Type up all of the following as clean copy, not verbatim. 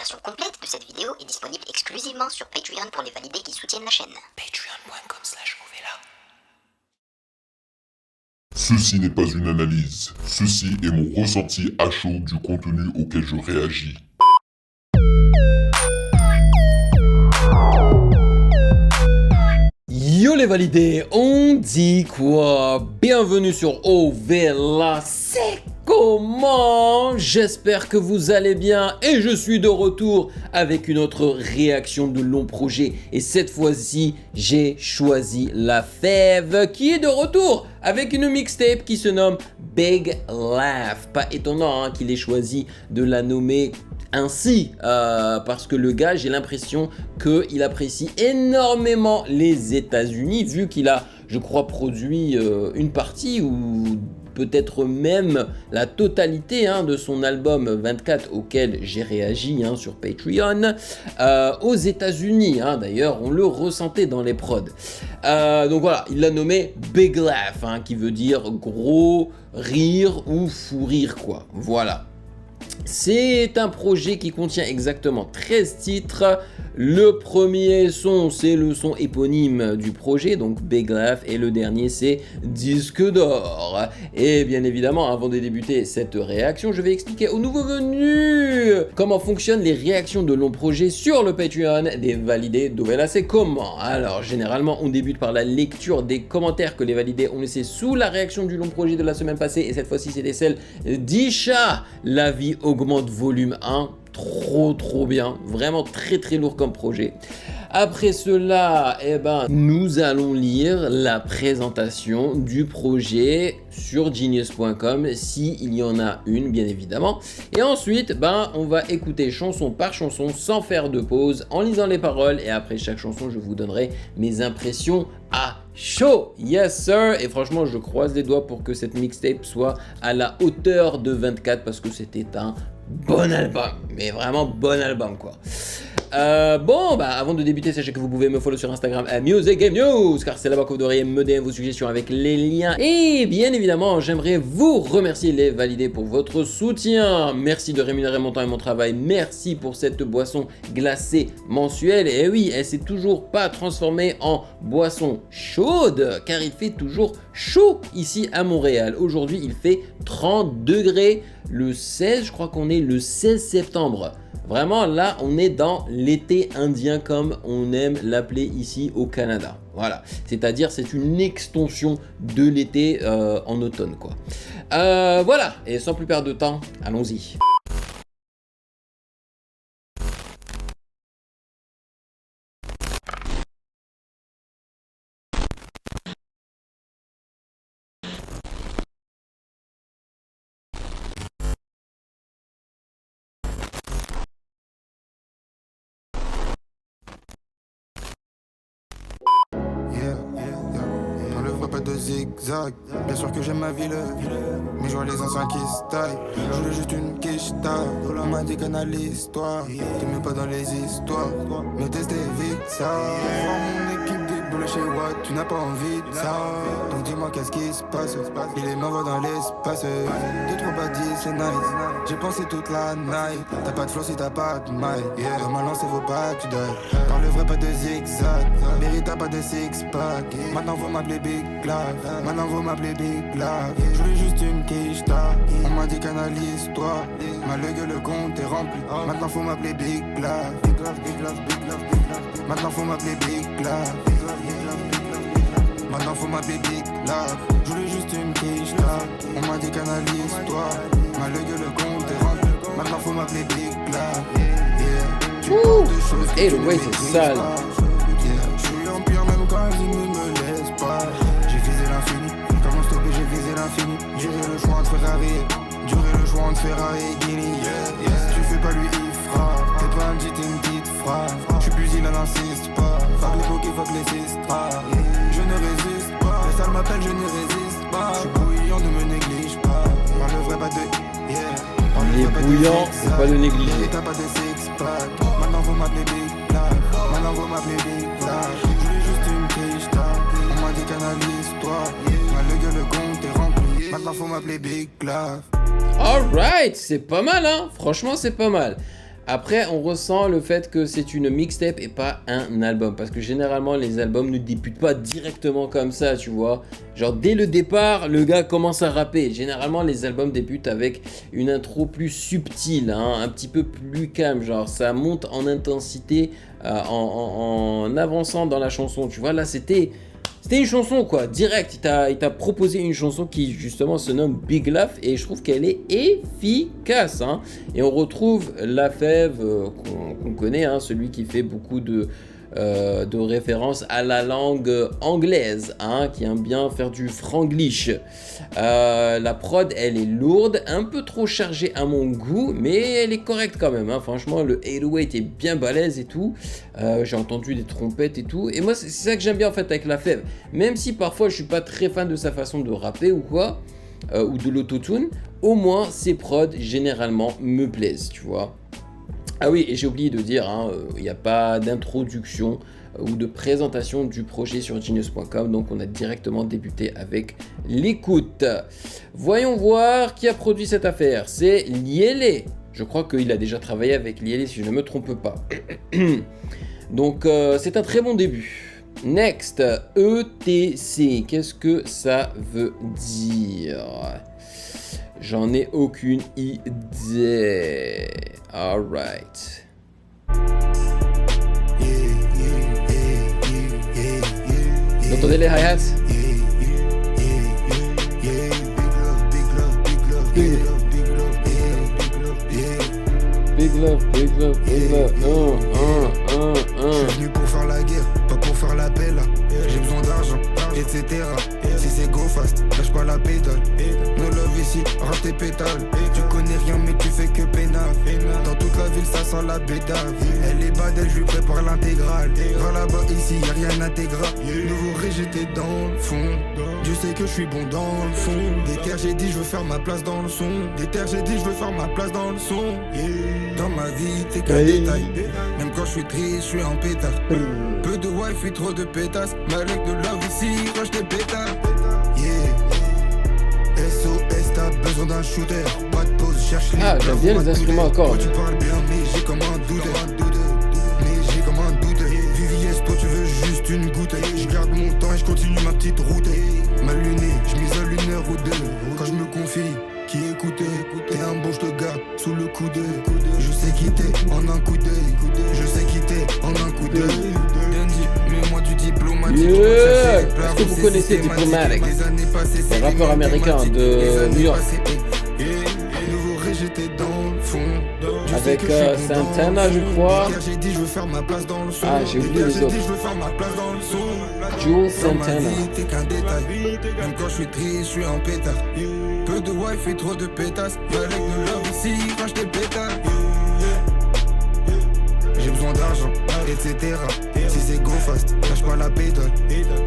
version complète de cette vidéo est disponible exclusivement sur Patreon pour les validés qui soutiennent la chaîne. Patreon.com/Ovela. Ceci n'est pas une analyse, ceci est mon ressenti à chaud du contenu auquel je réagis. Yo les validés, on dit quoi? Bienvenue sur Ovela, c'est comment? J'espère que vous allez bien et je suis de retour avec une autre réaction de long projet. Et cette fois-ci, j'ai choisi la fève qui est de retour avec une mixtape qui se nomme Big Laugh. Pas étonnant qu'il ait choisi de la nommer ainsi, parce que le gars, j'ai l'impression qu'il apprécie énormément les États-Unis, vu qu'il a, je crois, produit une partie ou peut-être même la totalité de son album 24 auquel j'ai réagi sur Patreon aux États-Unis. D'ailleurs, on le ressentait dans les prods. Donc voilà, il l'a nommé Big Laugh, qui veut dire gros rire ou fou rire, quoi. Voilà. C'est un projet qui contient exactement 13 titres. Le premier son, c'est le son éponyme du projet, donc Big Laugh, et le dernier, c'est Disque d'or. Et bien évidemment, avant de débuter cette réaction, je vais expliquer aux nouveaux venus comment fonctionnent les réactions de long projet sur le Patreon des validés d'Ovela. C'est comment? Alors, généralement, on débute par la lecture des commentaires que les validés ont laissés sous la réaction du long projet de la semaine passée, et cette fois-ci, c'était celle d'Isha. La vie augmente volume 1. Trop bien, vraiment très lourd comme projet. Après cela, nous allons lire la présentation du projet sur genius.com, s'il y en a une, bien évidemment. Et ensuite, on va écouter chanson par chanson, sans faire de pause, en lisant les paroles. Et après chaque chanson, je vous donnerai mes impressions à chaud. Yes sir. Et franchement, je croise les doigts pour que cette mixtape soit à la hauteur de 24, parce que c'était un bon album, mais vraiment bon album, quoi. Avant de débuter, sachez que vous pouvez me follow sur Instagram à Music Game News, car c'est là-bas que vous devriez me DM vos suggestions avec les liens. Et bien évidemment, j'aimerais vous remercier les validés pour votre soutien. Merci de rémunérer mon temps et mon travail. Merci pour cette boisson glacée mensuelle. Et oui, elle s'est toujours pas transformée en boisson chaude, car il fait toujours chaud ici à Montréal. Aujourd'hui, il fait 30 degrés. Le 16, je crois qu'on est le 16 septembre. Vraiment, là, on est dans l'été indien, comme on aime l'appeler ici au Canada. Voilà, c'est-à-dire c'est une extension de l'été en automne, quoi. Voilà, et sans plus perdre de temps, allons-y. Pas de zigzag, bien sûr que j'aime ma ville, mais je vois les anciens qui se taillent. Je voulais juste une quicheta, on m'a dit qu'analyse toi. T'aimais pas dans les histoires, mais tester vite ça. Voir mon équipe déboulée chez Watt, tu n'as pas envie de ça. Donc dis-moi qu'est-ce qui se passe, il est m'envoie dans l'espace. 2-3 badis c'est nice, j'ai pensé toute la night. T'as pas de flow si t'as pas de maille, dans ma lancée vaut pas que tu donnes. Parle vrai pas de zigzag, mérite t'as pas de six-pack. Maintenant faut m'appeler Big Laugh, maintenant vous m'appelez Big Laugh. Je voulais juste une quicheta, on m'a dit qu'analyse-toi. Ma gueule, le compte est rempli, maintenant faut m'appeler Big Laugh. Maintenant faut m'appeler Big Laugh. Maintenant faut m'appeler Big Laugh. Je voulais juste une quicheta, on m'a dit qu'analyse-toi. Ma gueule, le compte est rempli, maintenant faut m'appeler Big Laugh. Et le way c'est sale. Je suis en pire même quand il ne me laisse pas. J'ai visé l'infini, comment stopper j'ai visé l'infini. Durer le choix entre Ferrari, durer le choix entre Ferrari et Guinée. Tu fais pas lui il fera, t'es pas un petit t'es une petite phrase. J'suis plus il n'insiste pas, fuck les bouquets, fuck les sistras. Je ne résiste pas, les salles m'appellent je ne résiste pas. J'suis bouillant ne me néglige pas, parle le vrai pas de Il est bouillant, faut pas le négliger. T'as pas de six-pack, maintenant vous m'appelez Big Laugh. Maintenant vous m'appelez Big Laugh. Je voulais juste une quicheta, on m'a dit qu'analyse-toi. Ma gueule, le compte est rempli, maintenant faut m'appeler Big Laugh. Alright, c'est pas mal, franchement c'est pas mal. Après, on ressent le fait que c'est une mixtape et pas un album. Parce que généralement, les albums ne débutent pas directement comme ça, tu vois. Genre, dès le départ, le gars commence à rapper. Généralement, les albums débutent avec une intro plus subtile, hein, un petit peu plus calme. Genre, ça monte en intensité en avançant dans la chanson. Tu vois, là, c'était une chanson, quoi, direct. Il t'a proposé une chanson qui, justement, se nomme Big Love et je trouve qu'elle est efficace, hein. Et on retrouve La Fève qu'on connaît, hein, celui qui fait beaucoup de références à la langue anglaise, hein, qui aime bien faire du franglish. La prod, elle est lourde, un peu trop chargée à mon goût, mais elle est correcte quand même, hein. Franchement, le 808 est bien balèze et tout. J'ai entendu des trompettes et tout. Et moi, c'est ça que j'aime bien en fait avec La Fève. Même si parfois je suis pas très fan de sa façon de rapper ou quoi, ou de l'autotune, au moins ses prods généralement me plaisent, tu vois. Ah oui, et j'ai oublié de dire, il n'y a pas d'introduction ou de présentation du projet sur Genius.com, donc on a directement débuté avec l'écoute. Voyons voir qui a produit cette affaire. C'est Liele. Je crois qu'il a déjà travaillé avec Liele si je ne me trompe pas. Donc c'est un très bon début. Next, ETC. Qu'est-ce que ça veut dire ? J'en ai aucune idée. Alright. Vous entendez les hi-hats? Big love, big love, big love. Je suis venu pour faire la guerre, pas pour faire la bella. J'ai besoin d'argent, etc. Si c'est go fast, lâche pas la pédale. No love ici, rate tes pétales. Tu connais rien mais tu fais que pénal. Dans toute la ville ça sent la bédave. Elle est bad, elle je lui prépare l'intégrale. Va là-bas ici y'a rien d'intégral. Nouveau ré j'étais dans le fond. Je sais que je suis bon dans le fond. Des terres j'ai dit je veux faire ma place dans le son. Des terres j'ai dit je veux faire ma place dans le son. Dans ma vie t'es qu'un détail. Même quand je suis triste, je suis en pétard. Peu de wifi, trop de pétasses. Malek de love ici, rush des pétards. Yeah. SOS, t'as besoin d'un shooter. Pas de pause, cherche les Ah, j'aime bien les instruments encore. Toi tu parles bien, mais j'ai comme un doute. VVS, toi tu veux juste une goutte. Je garde mon temps et je continue ma petite route. Mal luné, je m'isole 1 heure ou 2. Quand je me confie, qui écoutait, t'es un bon, je te garde sous le coude. Je sais quitter en un coup d'œil. Je sais quitter en un coup d'œil. Dandy, mets-moi du diplomatique. Yeah. Est-ce que vous connaissez Diplomatic? C'est un rappeur américain de New York. Nouveau ré, j'étais dans le fond. Avec Santana, je crois. J'ai dit je veux faire ma place dans le son. Ah, j'ai oublié les autres. Je veux faire ma place dans le son. Jules Santana. T'es qu'un détail. Même quand je suis triste, je suis en pétard. Peu de wifi, trop de pétasses. Avec de love ici, quand je t'ai pétard. J'ai besoin d'argent, etc. Si c'est go fast, lâche pas la pédale.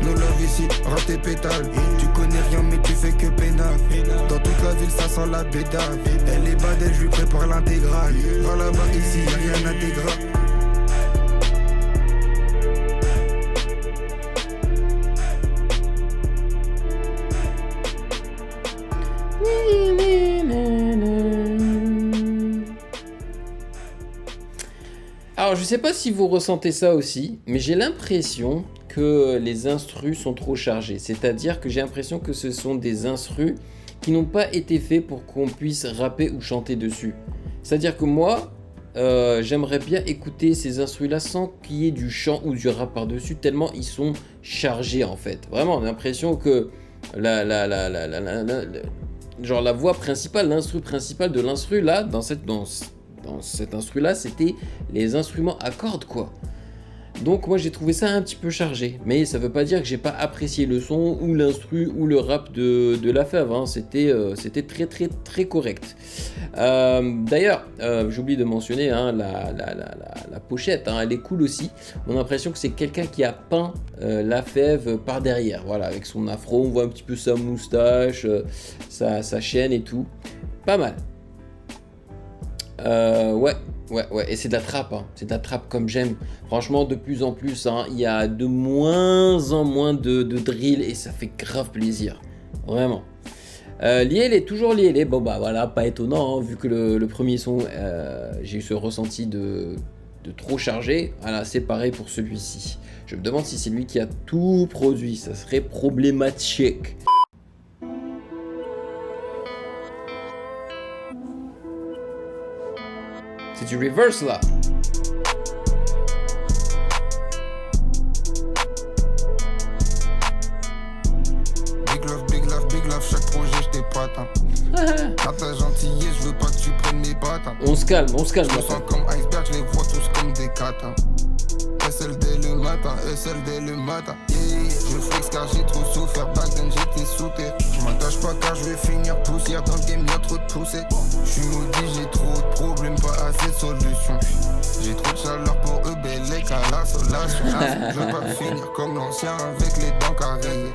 No love ici, rate tes pétales. Tu connais rien mais tu fais que pénal. Dans toute la ville ça sent la bédave. Elle est bad, elle je lui prépare l'intégrale. Va là-bas ici, y'a rien d'intégral. Alors je sais pas si vous ressentez ça aussi, mais j'ai l'impression que les instrus sont trop chargés. C'est-à-dire que j'ai l'impression que ce sont des instrus qui n'ont pas été faits pour qu'on puisse rapper ou chanter dessus. C'est-à-dire que moi, j'aimerais bien écouter ces instrus-là sans qu'il y ait du chant ou du rap par-dessus, tellement ils sont chargés en fait. Vraiment, on a l'impression que genre la voix principale, l'instru principal de l'instru là, dans cet instru-là, c'était les instruments à cordes, quoi. Donc moi j'ai trouvé ça un petit peu chargé, mais ça veut pas dire que j'ai pas apprécié le son ou l'instru ou le rap de La Fève, hein. C'était très correct. D'ailleurs, j'ai oublié de mentionner, hein, la pochette, hein, elle est cool aussi. On a l'impression que c'est quelqu'un qui a peint La Fève par derrière, voilà, avec son afro, on voit un petit peu sa moustache, sa chaîne et tout. Pas mal. Ouais, et c'est de la trappe, hein. C'est de la trappe comme j'aime. Franchement, de plus en plus, hein, il y a de moins en moins de drill et ça fait grave plaisir. Vraiment. Liel est toujours Liel. Bon bah voilà, pas étonnant, hein, vu que le premier son, j'ai eu ce ressenti de trop chargé. Voilà, c'est pareil pour celui-ci. Je me demande si c'est lui qui a tout produit, ça serait problématique. C'est du reverse là. Big love, chaque projet je t'épate. Quand t'as gentillesse, je veux pas que tu prennes mes pattes. On se calme. Je me sens comme iceberg, je les vois tous comme des catins. SL dès le matin, SL dès le matin. Je flex car j'ai trop souffert, back then j'étais sous terre. Je m'attache pas car je vais finir poussière. Dans le game y'a trop de poussées. Je suis maudit, j'ai trop de problèmes, pas assez de solutions. J'ai trop de chaleur pour eux, belle qu'à la solation. Je veux pas finir comme l'ancien avec les dents carrées.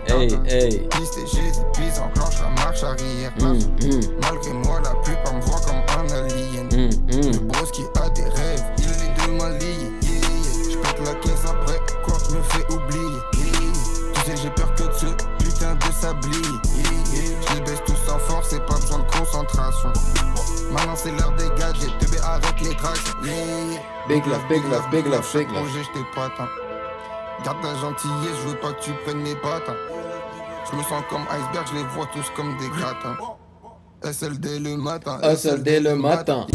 Hey. Piste et j'ai des pistes, enclenche la marche arrière. Malgré moi, la plupart me voient comme un alien. Le bros qui a des rêves, il est de ma ligne. J'pète la caisse après, quoi me fait oublier. Tu sais, j'ai peur que de ce putain de sablier. Je les baisse tous en force, et pas besoin de concentration. Maintenant c'est l'heure des gadgets, bébé arrête les tracks. Big love. Chaque projet je t'épate. Garde ta gentillesse, je veux pas que tu prennes mes pattes. Je me sens comme iceberg, je les vois tous comme des gratins. SL dès le matin.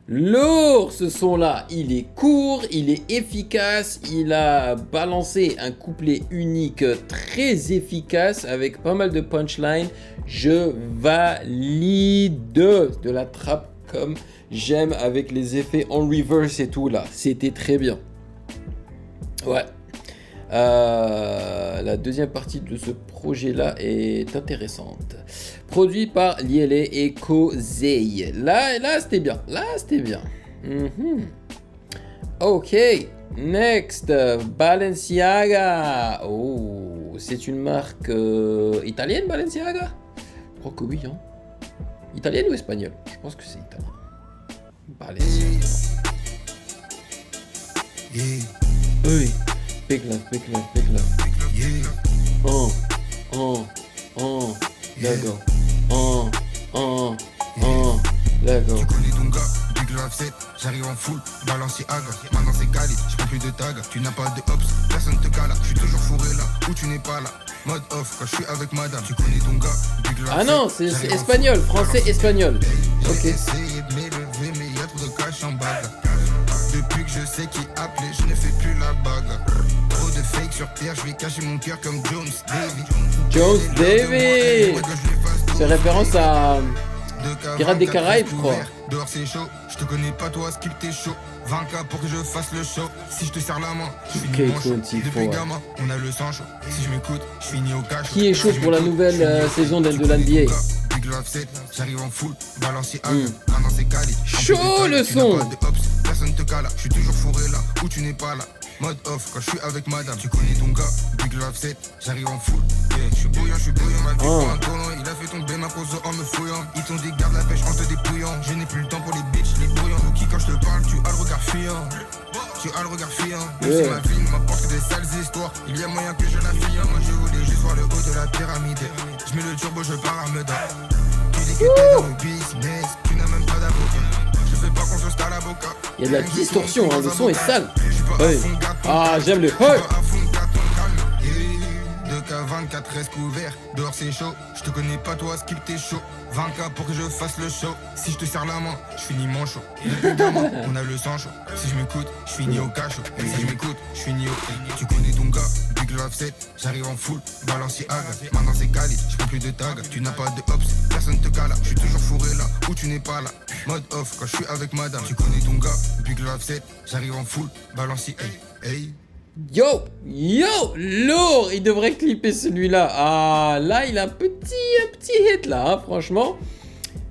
Lourd ce son là, il est court, il est efficace, il a balancé un couplet unique très efficace avec pas mal de punchline. Je valide de la trappe comme j'aime avec les effets en reverse et tout là, c'était très bien. Ouais. La deuxième partie de ce projet là est intéressante. Produit par Liele et Kozei. Là c'était bien. Ok. Next. Balenciaga. Oh, c'est une marque italienne, Balenciaga? Je crois que oui. Hein. Italienne ou espagnole? Je pense que c'est italien. Balenciaga. Oui. Big love. Let go. Let go. Tu connais ton gars, Big Love 7, j'arrive en full, Balenciaga. Maintenant c'est calé, je prends plus de tag. Tu n'as pas de hops, personne te cala. Je suis toujours fourré là, où tu n'es pas là. Mode off, quand je suis avec madame. Tu connais ton gars, Big Love 7. Ah non, c'est espagnol, français, espagnol. Ok. J'ai essayé de m'élever, mais y'a trop de cash en bague. Depuis que je sais qui appeler, je ne fais plus la bague. Trop de fake sur terre, je vais cacher mon cœur comme Jones Davy. C'est référence à Pirates des Caraïbes, je crois. Dehors c'est chaud, je te connais pas toi, skip t'es chaud. 20K pour que je fasse le show. Si je te serre la main, je finis mon show. Depuis gamin, on a le sang chaud. Si je m'écoute, je finis au cash. Qui est chaud pour la nouvelle saison de l'NBA? Big Love 7, j'arrive en full, Balenciaga. Maintenant c'est calé. Chaud le son. Personne te cala, je suis toujours fourré là où tu n'es pas là. Mode off quand je suis avec madame. Tu connais ton gars, Big Love 7, j'arrive en full. Je suis bouillant, ma vie pour un tournant. Il a fait tomber ma pose en me fouillant. Ils t'ont dit garde la pêche en te dépouillant. Je n'ai plus le temps pour les bitches, les brouillants. Qui quand je te parle, tu as le regard fuyant. Même si ma vie ne m'apporte que des sales histoires, il y a moyen que je la fille. Moi je voulais juste voir le haut de la pyramide. Je mets le turbo, je pars à Meudon. Tu dis que t'es dans le business, tu n'as même pas d'avocat. Je fais pas confiance à l'avocat. Il y a de la distorsion, hein, le son est sale. Oui. Ah, j'aime le hot. 2K24 reste couvert, dehors c'est chaud. Je te connais pas toi, skip t'es chaud. 20K pour que je fasse le show. Si je te serre la main, je finis mon show. Depuis gamin, on a le sang chaud. Si je m'écoute, je finis au cachot. Si je m'écoute, je finis au. Tu connais ton gars, Big Love 7, j'arrive en full, Balenciaga. Maintenant c'est calé, je prends plus de tag. Tu n'as pas de hops, personne te cala. Je suis toujours fourré là où tu n'es pas là. Mode off quand je suis avec madame. Tu connais ton gars, Big Love 7, j'arrive en full, Balenciaga. Hey. Yo, lourd. Il devrait clipper celui-là. Ah, là, il a un petit hit là, hein, franchement.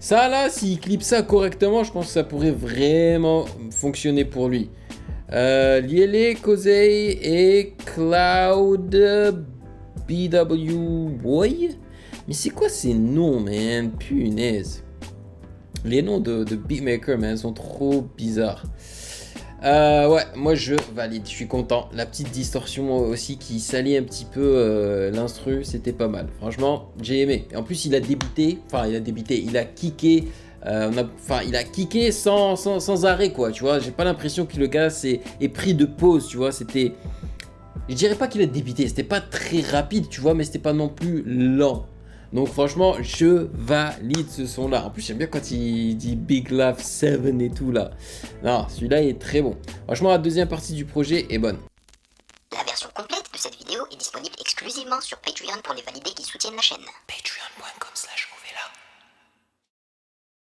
Ça, là, s'il clippe ça correctement, je pense que ça pourrait vraiment fonctionner pour lui. Liele, Kozei et Cloud BW Boy. Mais c'est quoi ces noms, man? Punaise. Les noms de beatmaker, man, sont trop bizarres. Ouais, moi je valide, je suis content. La petite distorsion aussi qui salit un petit peu l'instru, c'était pas mal. Franchement, j'ai aimé. Et en plus, il a kické. Il a kické sans arrêt, quoi. Tu vois, j'ai pas l'impression que le gars est pris de pause, tu vois. C'était. Je dirais pas qu'il a débité, c'était pas très rapide, tu vois, mais c'était pas non plus lent. Donc franchement, je valide ce son-là. En plus, j'aime bien quand il dit Big Love 7 et tout là. Non, celui-là est très bon. Franchement, la deuxième partie du projet est bonne. La version complète de cette vidéo est disponible exclusivement sur Patreon pour les validés qui soutiennent la chaîne. Patreon.com